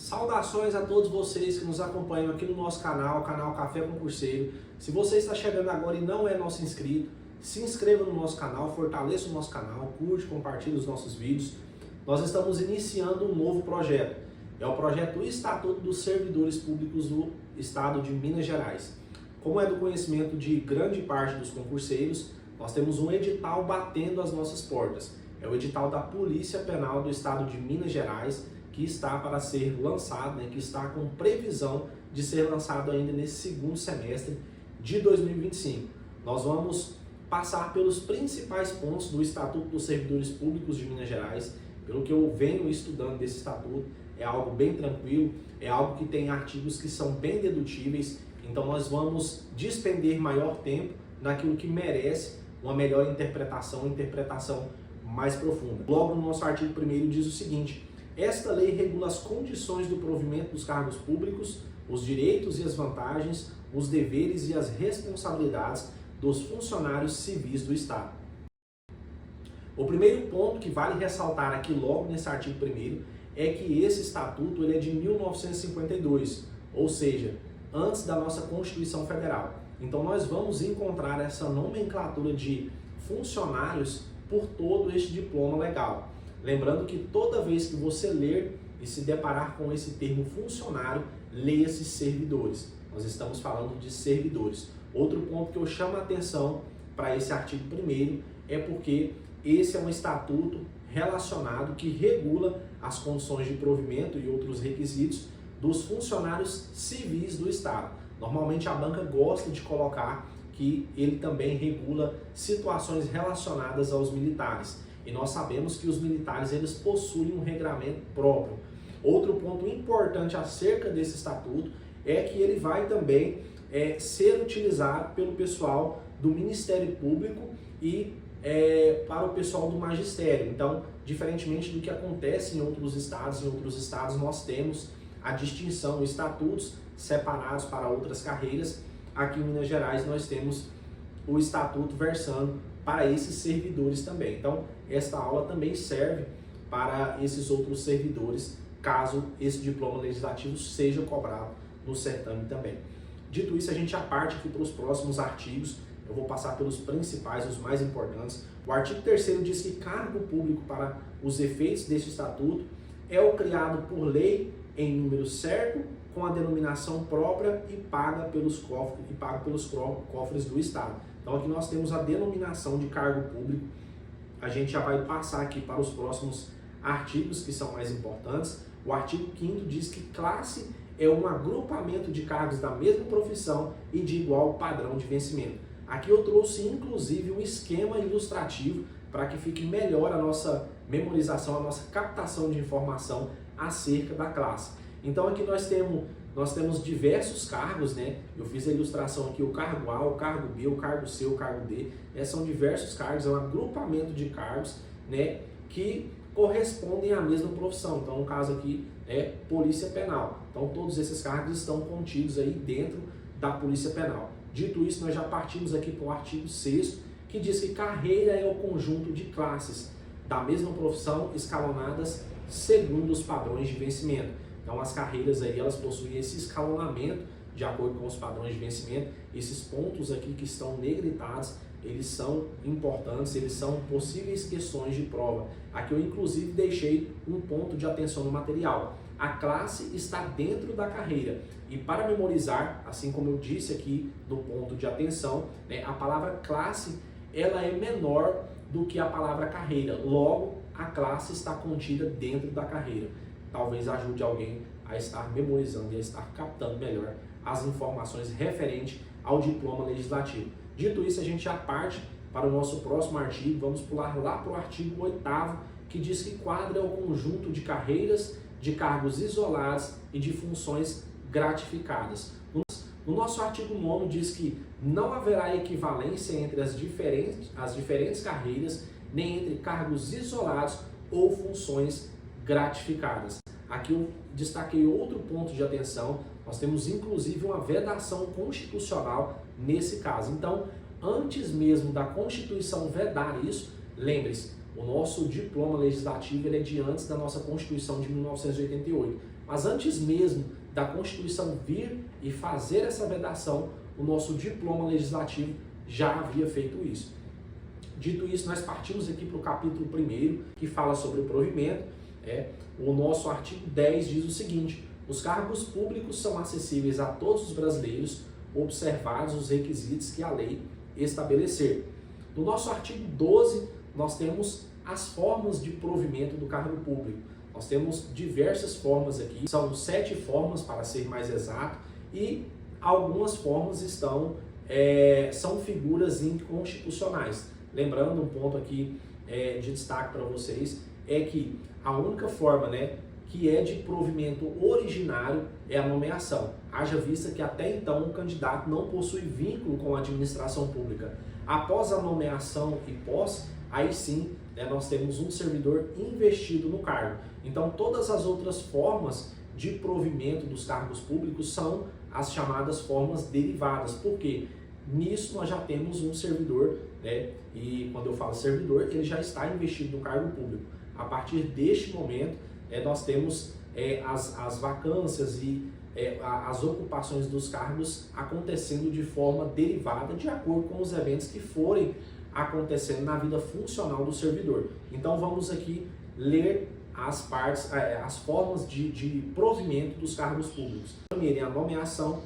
Saudações a todos vocês que nos acompanham aqui no nosso canal, canal Café Concurseiro. Se você está chegando agora e não é nosso inscrito, se inscreva no nosso canal, fortaleça o nosso canal, curte, compartilhe os nossos vídeos. Nós estamos iniciando um novo projeto. É o projeto Estatuto dos Servidores Públicos do Estado de Minas Gerais. Como é do conhecimento de grande parte dos concurseiros, nós temos um edital batendo as nossas portas. É o edital da Polícia Penal do Estado de Minas Gerais, que está para ser lançado, que está com previsão de ser lançado ainda nesse segundo semestre de 2025. Nós vamos passar pelos principais pontos do Estatuto dos Servidores Públicos de Minas Gerais. Pelo que eu venho estudando desse estatuto, é algo bem tranquilo, é algo que tem artigos que são bem dedutíveis, então nós vamos despender maior tempo naquilo que merece uma melhor interpretação mais profunda. Logo no nosso artigo 1º diz o seguinte: esta lei regula as condições do provimento dos cargos públicos, os direitos e as vantagens, os deveres e as responsabilidades dos funcionários civis do Estado. O primeiro ponto que vale ressaltar aqui logo nesse artigo 1º é que esse estatuto ele é de 1952, ou seja, antes da nossa Constituição Federal. Então nós vamos encontrar essa nomenclatura de funcionários por todo este diploma legal. Lembrando que toda vez que você ler e se deparar com esse termo funcionário, leia-se servidores. Nós estamos falando de servidores. Outro ponto que eu chamo a atenção para esse artigo 1º é porque esse é um estatuto relacionado que regula as condições de provimento e outros requisitos dos funcionários civis do Estado. Normalmente a banca gosta de colocar que ele também regula situações relacionadas aos militares. E nós sabemos que os militares eles possuem um regramento próprio. Outro ponto importante acerca desse estatuto é que ele vai também ser utilizado pelo pessoal do Ministério Público e para o pessoal do magistério. Então, diferentemente do que acontece em outros estados nós temos a distinção, estatutos separados para outras carreiras. Aqui em Minas Gerais nós temos o estatuto versando para esses servidores também. Então, esta aula também serve para esses outros servidores, caso esse diploma legislativo seja cobrado no certame também. Dito isso, a gente já parte aqui para os próximos artigos. Eu vou passar pelos principais, os mais importantes. O artigo 3º diz que cargo público para os efeitos deste estatuto é o criado por lei em número certo, com a denominação própria e pago pelos cofres do Estado. Então aqui nós temos a denominação de cargo público. A gente já vai passar aqui para os próximos artigos que são mais importantes. O artigo 5º diz que classe é um agrupamento de cargos da mesma profissão e de igual padrão de vencimento. Aqui eu trouxe inclusive um esquema ilustrativo para que fique melhor a nossa memorização, a nossa captação de informação acerca da classe. Então aqui nós temos diversos cargos, Eu fiz a ilustração aqui, o cargo A, o cargo B, o cargo C, o cargo D. São diversos cargos, é um agrupamento de cargos, que correspondem à mesma profissão. Então, no caso aqui é Polícia Penal. Então, todos esses cargos estão contidos aí dentro da Polícia Penal. Dito isso, nós já partimos aqui para o artigo 6º, que diz que carreira é o conjunto de classes da mesma profissão escalonadas segundo os padrões de vencimento. Então, as carreiras aí, elas possuem esse escalonamento de acordo com os padrões de vencimento. Esses pontos aqui que estão negritados, eles são importantes, eles são possíveis questões de prova. Aqui eu inclusive deixei um ponto de atenção no material. A classe está dentro da carreira. E para memorizar, assim como eu disse aqui no ponto de atenção, a palavra classe ela é menor do que a palavra carreira. Logo, a classe está contida dentro da carreira. Talvez ajude alguém a estar memorizando e a estar captando melhor as informações referentes ao diploma legislativo. Dito isso, a gente já parte para o nosso próximo artigo. Vamos pular lá para o artigo 8º, que diz que quadra é o conjunto de carreiras, de cargos isolados e de funções gratificadas. No nosso artigo 9º diz que não haverá equivalência entre as diferentes carreiras, nem entre cargos isolados ou funções gratificadas. Aqui eu destaquei outro ponto de atenção. Nós temos inclusive uma vedação constitucional nesse caso. Então, antes mesmo da Constituição vedar isso, lembre-se, o nosso diploma legislativo ele é de antes da nossa Constituição de 1988. Mas antes mesmo da Constituição vir e fazer essa vedação, o nosso diploma legislativo já havia feito isso. Dito isso, nós partimos aqui para o capítulo 1, que fala sobre o provimento. O nosso artigo 10 diz o seguinte: os cargos públicos são acessíveis a todos os brasileiros, observados os requisitos que a lei estabelecer. No nosso artigo 12, nós temos as formas de provimento do cargo público. Nós temos diversas formas aqui, são 7 formas para ser mais exato, e algumas formas são figuras inconstitucionais. Lembrando, um ponto aqui de destaque para vocês é que a única forma que é de provimento originário é a nomeação. Haja vista que até então o candidato não possui vínculo com a administração pública. Após a nomeação e pós, aí sim nós temos um servidor investido no cargo. Então todas as outras formas de provimento dos cargos públicos são as chamadas formas derivadas. Por quê? Nisso nós já temos um servidor, e quando eu falo servidor, ele já está investido no cargo público. A partir deste momento, nós temos as vacâncias e as ocupações dos cargos acontecendo de forma derivada, de acordo com os eventos que forem acontecendo na vida funcional do servidor. Então vamos aqui ler as formas de provimento dos cargos públicos. A primeira é a nomeação,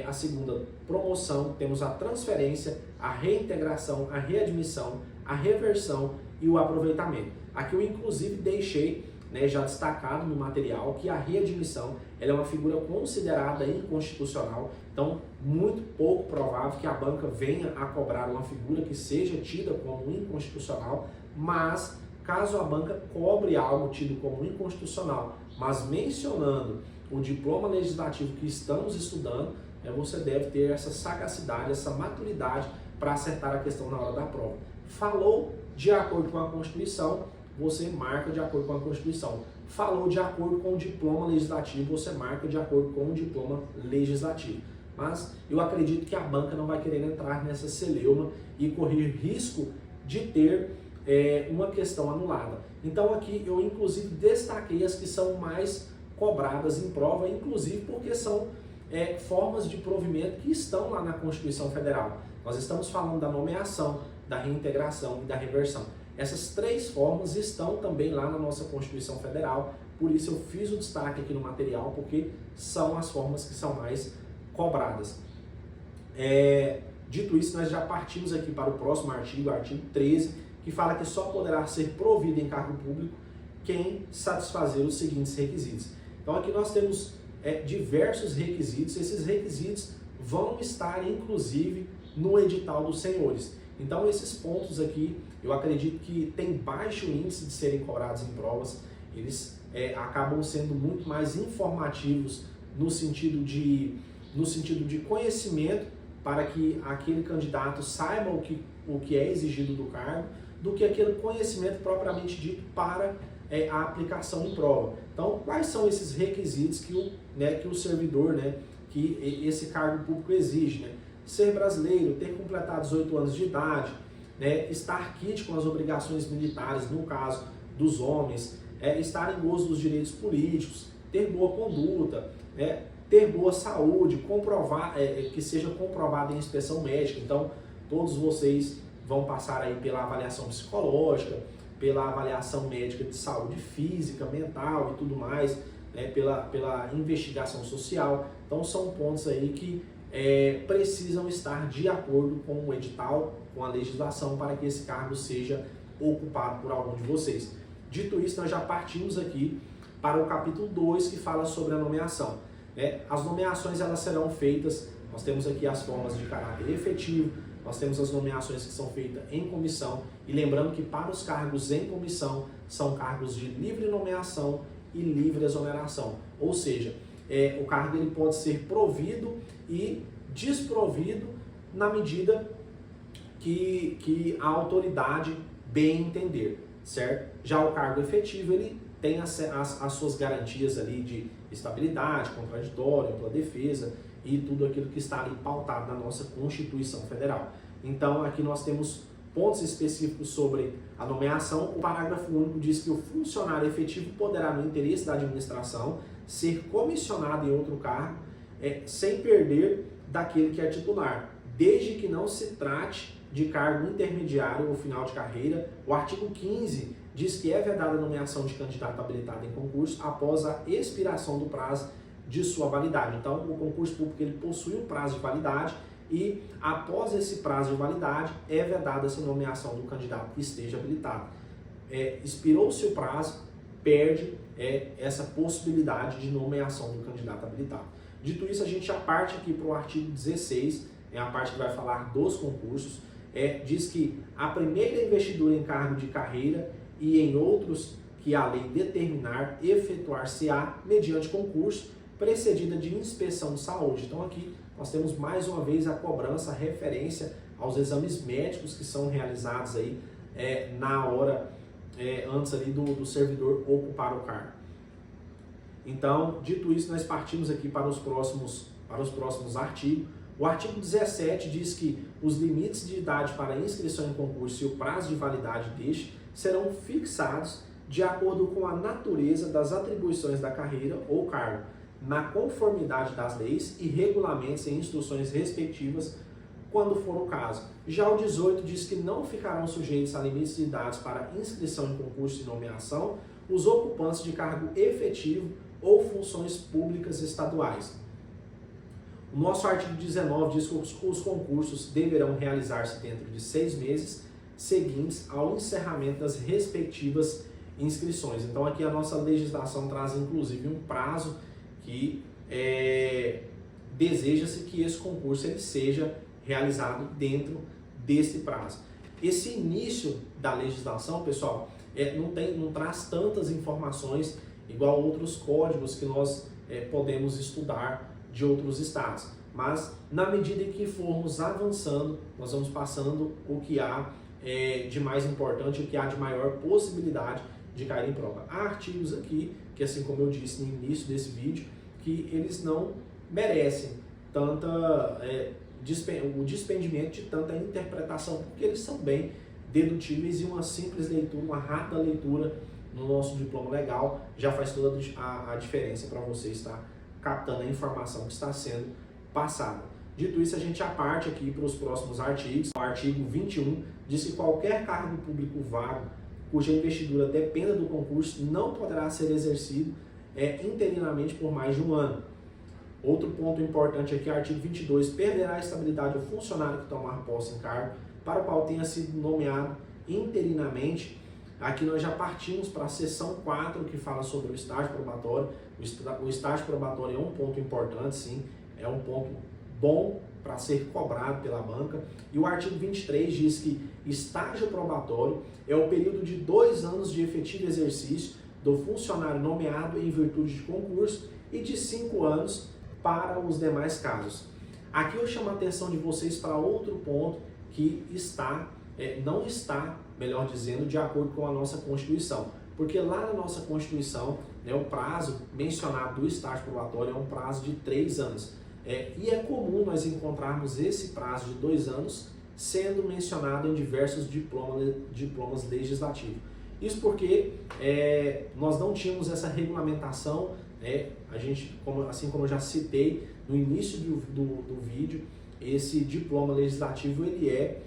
a segunda, promoção, temos a transferência, a reintegração, a readmissão, a reversão e o aproveitamento. Aqui eu inclusive deixei já destacado no material que a readmissão ela é uma figura considerada inconstitucional, então muito pouco provável que a banca venha a cobrar uma figura que seja tida como inconstitucional, mas caso a banca cobre algo tido como inconstitucional, mas mencionando o diploma legislativo que estamos estudando, você deve ter essa sagacidade, essa maturidade para acertar a questão na hora da prova. Falou de acordo com a Constituição, você marca de acordo com a Constituição. Falou de acordo com o diploma legislativo, você marca de acordo com o diploma legislativo. Mas eu acredito que a banca não vai querer entrar nessa celeuma e correr risco de ter uma questão anulada. Então aqui eu inclusive destaquei as que são mais cobradas em prova, inclusive porque são formas de provimento que estão lá na Constituição Federal. Nós estamos falando da nomeação, da reintegração e da reversão. Essas 3 formas estão também lá na nossa Constituição Federal, por isso eu fiz o destaque aqui no material, porque são as formas que são mais cobradas. Dito isso, nós já partimos aqui para o próximo artigo, artigo 13, que fala que só poderá ser provido em cargo público quem satisfazer os seguintes requisitos. Então aqui nós temos diversos requisitos, esses requisitos vão estar inclusive no edital dos senhores. Então esses pontos aqui, eu acredito que tem baixo índice de serem cobrados em provas, eles acabam sendo muito mais informativos no sentido de conhecimento, para que aquele candidato saiba o que é exigido do cargo, do que aquele conhecimento propriamente dito para a aplicação em prova. Então, quais são esses requisitos que o servidor, que esse cargo público exige? Ser brasileiro, ter completado 18 anos de idade, estar quite com as obrigações militares, no caso dos homens, estar em gozo dos direitos políticos, ter boa conduta, ter boa saúde, comprovar, que seja comprovado em inspeção médica. Então, todos vocês vão passar aí pela avaliação psicológica, pela avaliação médica de saúde física, mental e tudo mais, pela investigação social. Então, são pontos aí que precisam estar de acordo com o edital, com a legislação, para que esse cargo seja ocupado por algum de vocês. Dito isso, nós já partimos aqui para o capítulo 2, que fala sobre a nomeação. As nomeações elas serão feitas, nós temos aqui as formas de caráter efetivo, nós temos as nomeações que são feitas em comissão, e lembrando que para os cargos em comissão, são cargos de livre nomeação e livre exoneração, ou seja, o cargo ele pode ser provido e desprovido na medida que a autoridade bem entender, certo? Já o cargo efetivo, ele tem as suas garantias ali de estabilidade, contraditório, ampla defesa e tudo aquilo que está ali pautado na nossa Constituição Federal. Então aqui nós temos pontos específicos sobre a nomeação. O parágrafo único diz que o funcionário efetivo poderá, no interesse da administração, ser comissionado em outro cargo sem perder daquele que é titular, desde que não se trate de cargo intermediário ou final de carreira. O artigo 15 diz que é vedada a nomeação de candidato habilitado em concurso após a expiração do prazo de sua validade. Então, o concurso público ele possui um prazo de validade e, após esse prazo de validade, é vedada essa nomeação do candidato que esteja habilitado. Expirou-se o prazo, perde essa possibilidade de nomeação do candidato habilitado. Dito isso, a gente já parte aqui para o artigo 16, é a parte que vai falar dos concursos. Diz que a primeira investidura em cargo de carreira e em outros que a lei determinar efetuar-se-á mediante concurso, precedida de inspeção de saúde. Então aqui nós temos mais uma vez a cobrança, a referência aos exames médicos que são realizados aí na hora antes ali do servidor ocupar o cargo. Então, dito isso, nós partimos aqui para os próximos artigos. O artigo 17 diz que os limites de idade para inscrição em concurso e o prazo de validade deste serão fixados de acordo com a natureza das atribuições da carreira ou cargo, na conformidade das leis e regulamentos e instruções respectivas, quando for o caso. Já o 18 diz que não ficarão sujeitos a limites de idades para inscrição em concurso e nomeação os ocupantes de cargo efetivo ou funções públicas estaduais. O nosso artigo 19 diz que os concursos deverão realizar-se dentro de 6 meses seguintes ao encerramento das respectivas inscrições. Então aqui a nossa legislação traz inclusive um prazo que deseja-se que esse concurso ele seja realizado dentro desse prazo. Esse início da legislação, pessoal, não traz tantas informações igual outros códigos que nós podemos estudar de outros estados, mas na medida em que formos avançando, nós vamos passando o que há de mais importante, o que há de maior possibilidade de cair em prova. Há artigos aqui, que assim como eu disse no início desse vídeo, que eles não merecem o despendimento de tanta interpretação, porque eles são bem dedutíveis e uma simples leitura, uma rápida leitura no nosso diploma legal já faz toda a diferença para você estar captando a informação que está sendo passada. Dito isso, a gente já parte aqui para os próximos artigos. O artigo 21 diz que qualquer cargo público vago cuja investidura dependa do concurso não poderá ser exercido interinamente por mais de um ano. Outro ponto importante aqui, artigo 22, perderá a estabilidade o funcionário que tomar posse em cargo para o qual tenha sido nomeado interinamente. Aqui nós já partimos para a seção 4, que fala sobre o estágio probatório. O estágio probatório é um ponto importante, sim, é um ponto bom para ser cobrado pela banca. E o artigo 23 diz que estágio probatório é o período de 2 anos de efetivo exercício do funcionário nomeado em virtude de concurso e de 5 anos para os demais casos. Aqui eu chamo a atenção de vocês para outro ponto que não está, melhor dizendo, de acordo com a nossa Constituição. Porque lá na nossa Constituição, o prazo mencionado do estágio probatório é um prazo de 3 anos. E é comum nós encontrarmos esse prazo de 2 anos sendo mencionado em diversos diplomas legislativos. Isso porque nós não tínhamos essa regulamentação, a gente, assim como eu já citei no início do vídeo, esse diploma legislativo ele é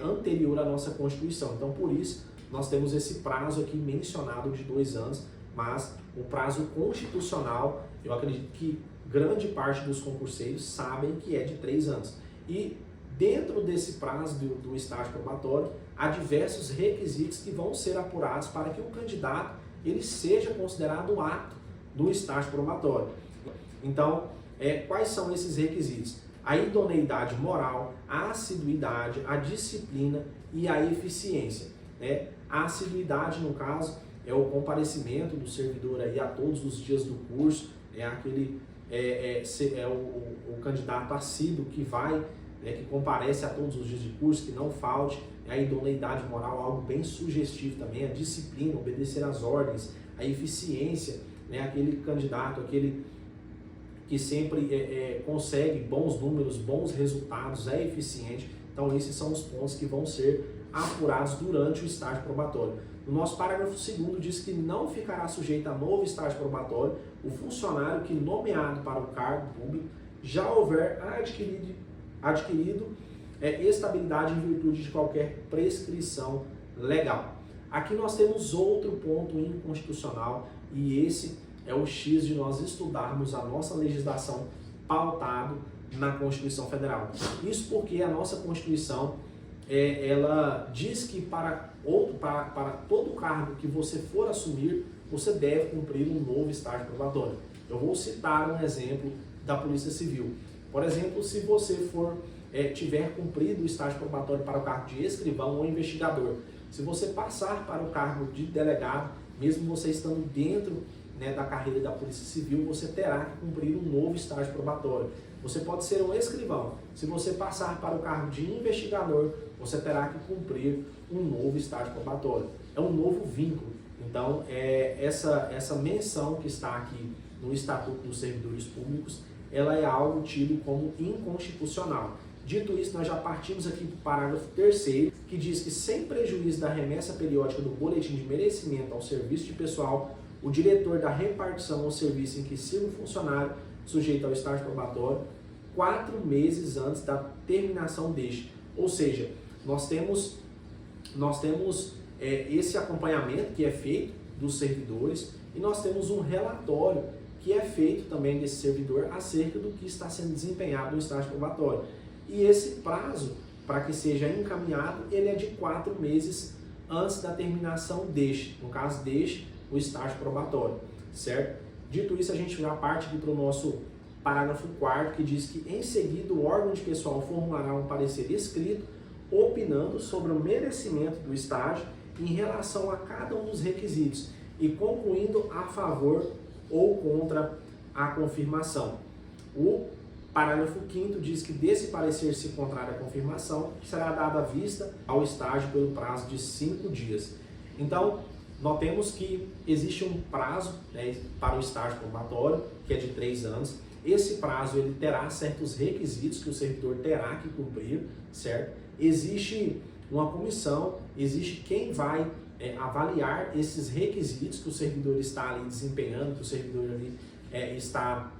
anterior à nossa Constituição. Então, por isso, nós temos esse prazo aqui mencionado de 2 anos, mas o prazo constitucional, eu acredito que grande parte dos concurseiros sabem que é de 3 anos. E dentro desse prazo do estágio probatório, há diversos requisitos que vão ser apurados para que o candidato ele seja considerado apto do estágio probatório. Então, quais são esses requisitos? A idoneidade moral, a assiduidade, a disciplina e a eficiência. A assiduidade, no caso, é o comparecimento do servidor aí a todos os dias do curso, o candidato assíduo que vai, que comparece a todos os dias de curso, que não falte. A idoneidade moral, algo bem sugestivo também, a disciplina, obedecer às ordens, a eficiência, aquele candidato, aquele que sempre consegue bons números, bons resultados, é eficiente. Então esses são os pontos que vão ser apurados durante o estágio probatório. O nosso parágrafo 2º diz que não ficará sujeito a novo estágio probatório o funcionário que, nomeado para o cargo público, já houver adquirido estabilidade em virtude de qualquer prescrição legal. Aqui nós temos outro ponto inconstitucional, e esse é o X de nós estudarmos a nossa legislação pautado na Constituição Federal. Isso porque a nossa Constituição ela diz que para todo cargo que você for assumir, você deve cumprir um novo estágio probatório. Eu vou citar um exemplo da Polícia Civil. Por exemplo, se você tiver cumprido o estágio probatório para o cargo de escrivão ou investigador, se você passar para o cargo de delegado, mesmo você estando dentro da carreira da Polícia Civil, você terá que cumprir um novo estágio probatório. Você pode ser um escrivão. Se você passar para o cargo de investigador, você terá que cumprir um novo estágio probatório. É um novo vínculo. Então, essa menção que está aqui no Estatuto dos Servidores Públicos, ela é algo tido como inconstitucional. Dito isso, nós já partimos aqui para o parágrafo 3º, que diz que, sem prejuízo da remessa periódica do boletim de merecimento ao serviço de pessoal, o diretor da repartição ou serviço em que sirva o funcionário sujeito ao estágio probatório 4 meses antes da terminação deste. Ou seja, nós temos esse acompanhamento que é feito dos servidores, e nós temos um relatório que é feito também desse servidor acerca do que está sendo desempenhado no estágio probatório. E esse prazo, para que seja encaminhado, ele é de 4 meses antes da terminação deste, no caso deste, o estágio probatório, certo? Dito isso, a gente já parte aqui para o nosso parágrafo 4º, que diz que, em seguida, o órgão de pessoal formulará um parecer escrito opinando sobre o merecimento do estágio em relação a cada um dos requisitos e concluindo a favor ou contra a confirmação. O parágrafo 5º diz que, desse parecer se contrário à confirmação, será dada vista ao estágio pelo prazo de 5 dias. Então, notemos que existe um prazo para o estágio probatório, que é de 3 anos. Esse prazo ele terá certos requisitos que o servidor terá que cumprir, certo? Existe uma comissão, existe quem vai avaliar esses requisitos que o servidor está ali desempenhando, que o servidor ali está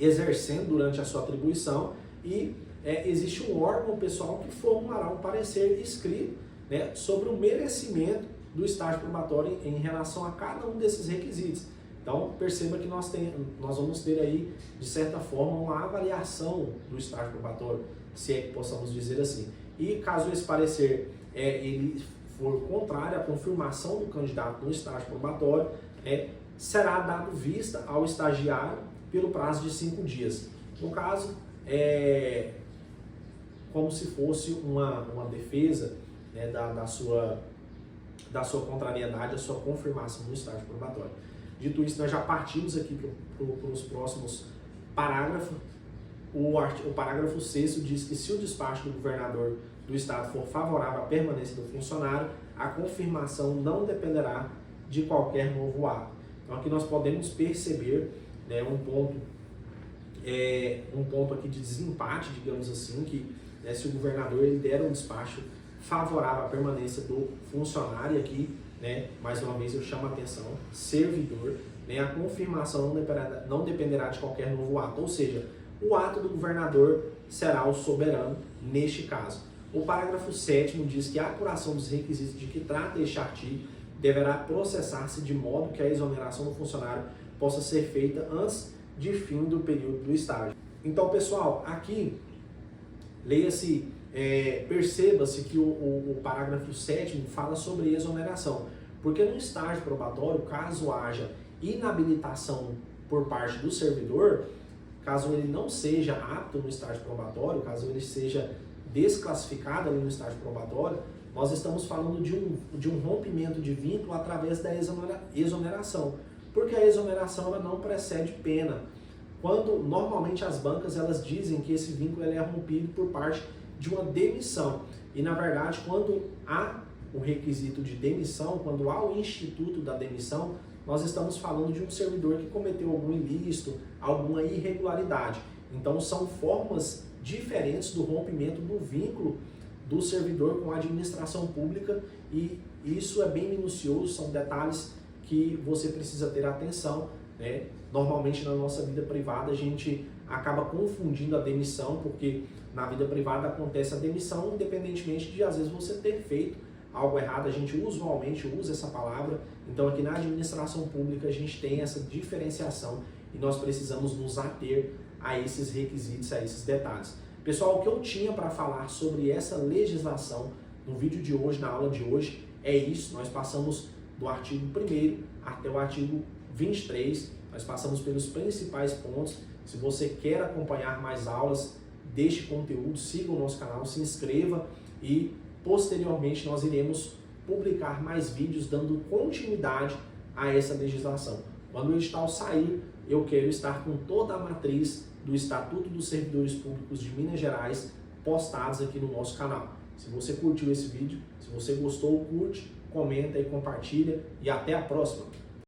exercendo durante a sua atribuição, e existe um órgão pessoal que formulará um parecer escrito sobre o merecimento do estágio probatório em relação a cada um desses requisitos. Então, perceba que nós vamos ter aí, de certa forma, uma avaliação do estágio probatório, se é que possamos dizer assim. E caso esse parecer ele for contrário à confirmação do candidato no estágio probatório, será dado vista ao estagiário pelo prazo de 5 dias. No caso, como se fosse uma defesa da sua contrariedade, a sua confirmação no estágio probatório. Dito isso, nós já partimos aqui para os próximos parágrafos. O parágrafo 6º diz que, se o despacho do governador do estado for favorável à permanência do funcionário, a confirmação não dependerá de qualquer novo ato. Então, aqui nós podemos perceber um ponto aqui de desempate, digamos assim, que se o governador ele der um despacho favorável à permanência do funcionário, aqui, mais uma vez eu chamo a atenção, servidor, a confirmação não dependerá de qualquer novo ato, ou seja, o ato do governador será o soberano neste caso. O parágrafo 7º diz que a apuração dos requisitos de que trata este artigo deverá processar-se de modo que a exoneração do funcionário possa ser feita antes de fim do período do estágio. Então, pessoal, aqui, leia-se, perceba-se que o parágrafo 7º fala sobre exoneração, porque no estágio probatório, caso haja inabilitação por parte do servidor, caso ele não seja apto no estágio probatório, caso ele seja desclassificado ali no estágio probatório, nós estamos falando de um rompimento de vínculo através da exoneração, porque a exoneração ela não precede pena. Quando normalmente as bancas elas dizem que esse vínculo é rompido por parte de uma demissão, e na verdade quando há o requisito de demissão, quando há o instituto da demissão, nós estamos falando de um servidor que cometeu algum ilícito, alguma irregularidade. Então são formas diferentes do rompimento do vínculo do servidor com a administração pública, e e isso é bem minucioso, são detalhes que você precisa ter atenção, né? Normalmente na nossa vida privada a gente acaba confundindo a demissão, porque na vida privada acontece a demissão independentemente de às vezes você ter feito algo errado, a gente usualmente usa essa palavra. Então aqui na administração pública a gente tem essa diferenciação e nós precisamos nos ater a esses requisitos, a esses detalhes. Pessoal, o que eu tinha para falar sobre essa legislação no vídeo de hoje, na aula de hoje, é isso. Nós passamos do artigo 1º até o artigo 23, nós passamos pelos principais pontos. Se você quer acompanhar mais aulas deste conteúdo, siga o nosso canal, se inscreva e posteriormente nós iremos publicar mais vídeos dando continuidade a essa legislação. Quando o edital sair, eu quero estar com toda a matriz do Estatuto dos Servidores Públicos de Minas Gerais postados aqui no nosso canal. Se você curtiu esse vídeo, se você gostou, curte, comenta e compartilha e até a próxima!